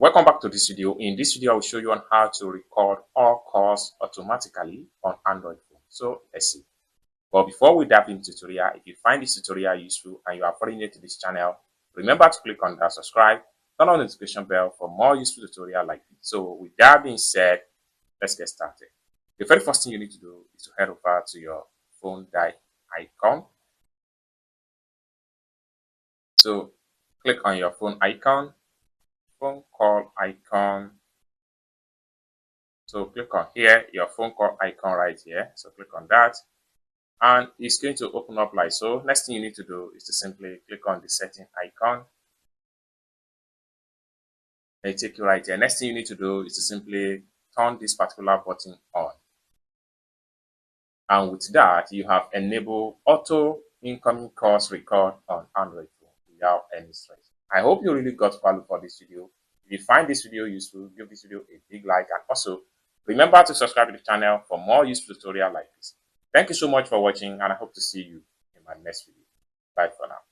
Welcome back to this video. In this video, I will show you on how to record all calls automatically on Android phone. So let's see. But before we dive into the tutorial, if you find this tutorial useful and you are foreign to this channel, remember to click on that subscribe, turn on the notification bell for more useful tutorial like this. So with that being said, let's get started. The very first thing you need to do is to head over to your phone icon. So click on your phone icon, phone call icon. So click on here, your phone call icon right here. So click on that and it's going to open up like so. Next thing you need to do is to simply click on the setting icon. And take you right here. Next thing you need to do is to simply turn this particular button on. And with that, you have enabled auto incoming calls record on Android phone without any stress. I hope you really got value for this video. If you find this video useful, give this video a big like and also remember to subscribe to the channel for more useful tutorials like this. Thank you so much for watching and I hope to see you in my next video. Bye for now.